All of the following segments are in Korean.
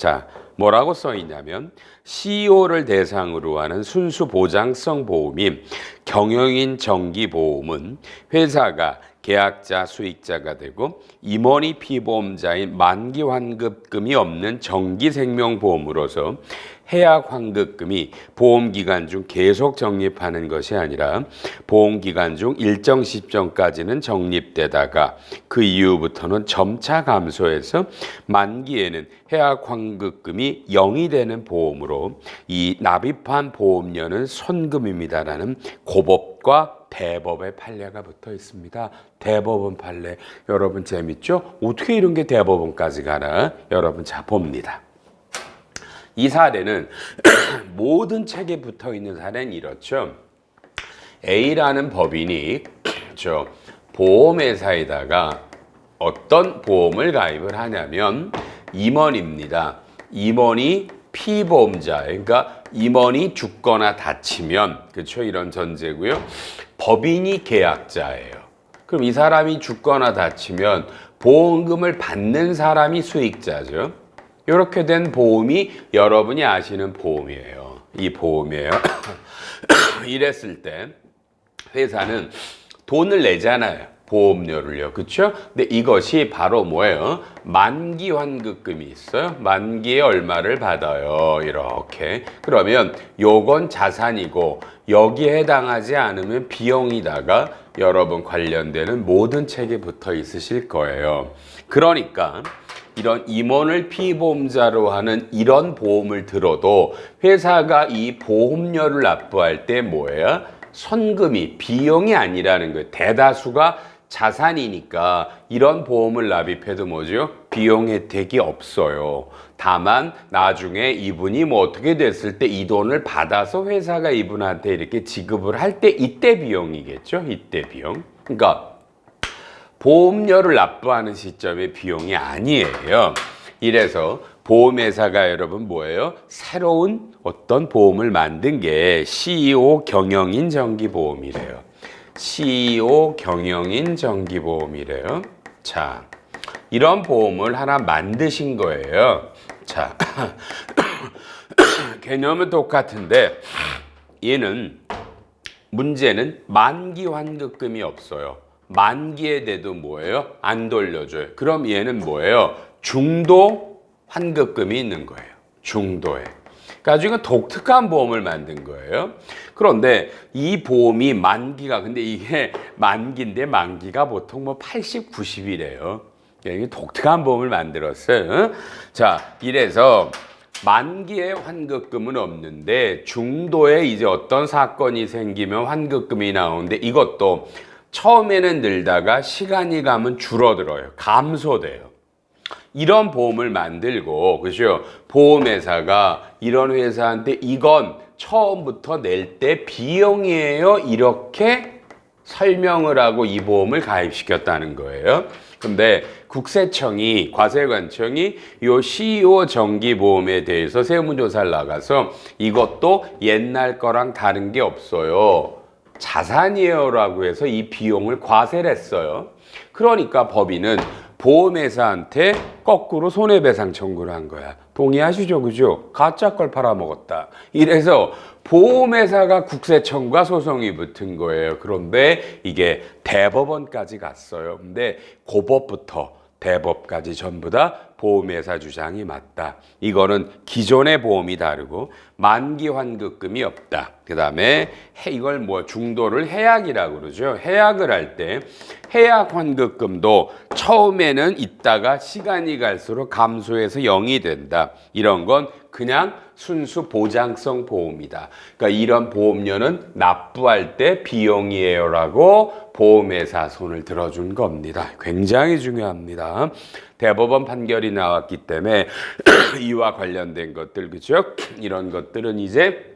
자, 뭐라고 써 있냐면 CEO를 대상으로 하는 순수 보장성 보험인 경영인 정기보험은 회사가 계약자 수익자가 되고 임원이 피보험자인 만기 환급금이 없는 정기생명보험으로서 해약 환급금이 보험기간 중 계속 적립하는 것이 아니라 보험기간 중 일정 시점까지는 적립되다가 그 이후부터는 점차 감소해서 만기에는 해약 환급금이 0이 되는 보험으로 이 납입한 보험료는 손금입니다라는 고법과 대법의 판례가 붙어 있습니다. 대법원 판례 여러분 재밌죠? 어떻게 이런 게 대법원까지 가나? 여러분 자 봅니다. 이 사례는 모든 책에 붙어 있는 사례는 이렇죠. A라는 법인이 보험회사에다가 어떤 보험을 가입을 하냐면 임원입니다. 임원이 피보험자, 그러니까 임원이 죽거나 다치면, 그렇죠? 이런 전제고요. 법인이 계약자예요. 그럼 이 사람이 죽거나 다치면 보험금을 받는 사람이 수익자죠. 이렇게 된 보험이 여러분이 아시는 보험이에요. 이 보험이에요. 이랬을 때 회사는 돈을 내잖아요. 보험료를요. 그렇죠? 근데 이것이 바로 뭐예요? 만기 환급금이 있어요. 만기에 얼마를 받아요. 이렇게. 그러면 요건 자산이고 여기에 해당하지 않으면 비용이다가 여러분 관련되는 모든 책에 붙어 있으실 거예요. 그러니까 이런 임원을 피보험자로 하는 이런 보험을 들어도 회사가 이 보험료를 납부할 때 뭐예요? 손금이 비용이 아니라는 거예요. 대다수가 자산이니까 이런 보험을 납입해도 뭐죠? 비용 혜택이 없어요. 다만 나중에 이분이 뭐 어떻게 됐을 때 이 돈을 받아서 회사가 이분한테 이렇게 지급을 할 때 이때 비용이겠죠? 이때 비용. 그러니까 보험료를 납부하는 시점의 비용이 아니에요. 이래서 보험회사가 여러분 뭐예요? 새로운 어떤 보험을 만든 게 CEO 경영인 정기보험이래요. CEO 경영인 정기보험이래요. 자, 이런 보험을 하나 만드신 거예요. 자, 개념은 똑같은데 얘는 문제는 만기 환급금이 없어요. 만기에 돼도 뭐예요? 안 돌려줘요. 그럼 얘는 뭐예요? 중도 환급금이 있는 거예요. 중도에. 그러니까 이건 독특한 보험을 만든 거예요. 그런데 이 보험이 만기가 근데 이게 만기인데 만기가 보통 뭐 80, 90이래요. 이게 독특한 보험을 만들었어요. 자, 이래서 만기에 환급금은 없는데 중도에 이제 어떤 사건이 생기면 환급금이 나오는데 이것도 처음에는 늘다가 시간이 가면 줄어들어요. 감소돼요. 이런 보험을 만들고, 그죠? 보험회사가 이런 회사한테 이건 처음부터 낼 때 비용이에요. 이렇게 설명을 하고 이 보험을 가입시켰다는 거예요. 근데 국세청이, 과세관청이 요 CEO 정기보험에 대해서 세무조사를 나가서 이것도 옛날 거랑 다른 게 없어요. 자산이에요 라고 해서 이 비용을 과세를 했어요. 그러니까 법인은 보험회사한테 거꾸로 손해배상 청구를 한 거야. 동의하시죠? 그죠? 가짜 걸 팔아먹었다. 이래서 보험회사가 국세청과 소송이 붙은 거예요. 그런데 이게 대법원까지 갔어요. 근데 고법부터 대법까지 전부 다 보험회사 주장이 맞다. 이거는 기존의 보험이 다르고 만기 환급금이 없다. 그 다음에 이걸 뭐 중도를 해약이라고 그러죠. 해약을 할 때 해약 환급금도 처음에는 있다가 시간이 갈수록 감소해서 0이 된다. 이런 건 그냥 순수 보장성 보험이다. 그러니까 이런 보험료는 납부할 때 비용이에요라고 보험회사 손을 들어준 겁니다. 굉장히 중요합니다. 대법원 판결이 나왔기 때문에 이와 관련된 것들, 그죠? 이런 것들은 이제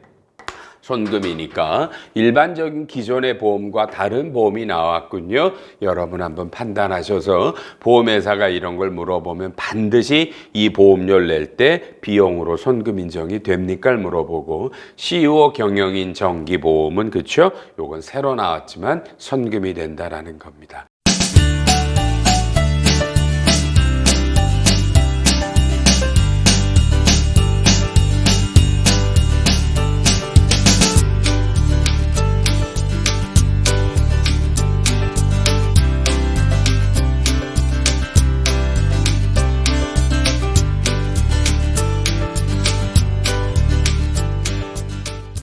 손금이니까 일반적인 기존의 보험과 다른 보험이 나왔군요. 여러분 한번 판단하셔서 보험회사가 이런 걸 물어보면 반드시 이 보험료를 낼 때 비용으로 손금 인정이 됩니까? 물어보고 CEO 경영인 정기보험은 그렇죠? 요건 새로 나왔지만 손금이 된다라는 겁니다.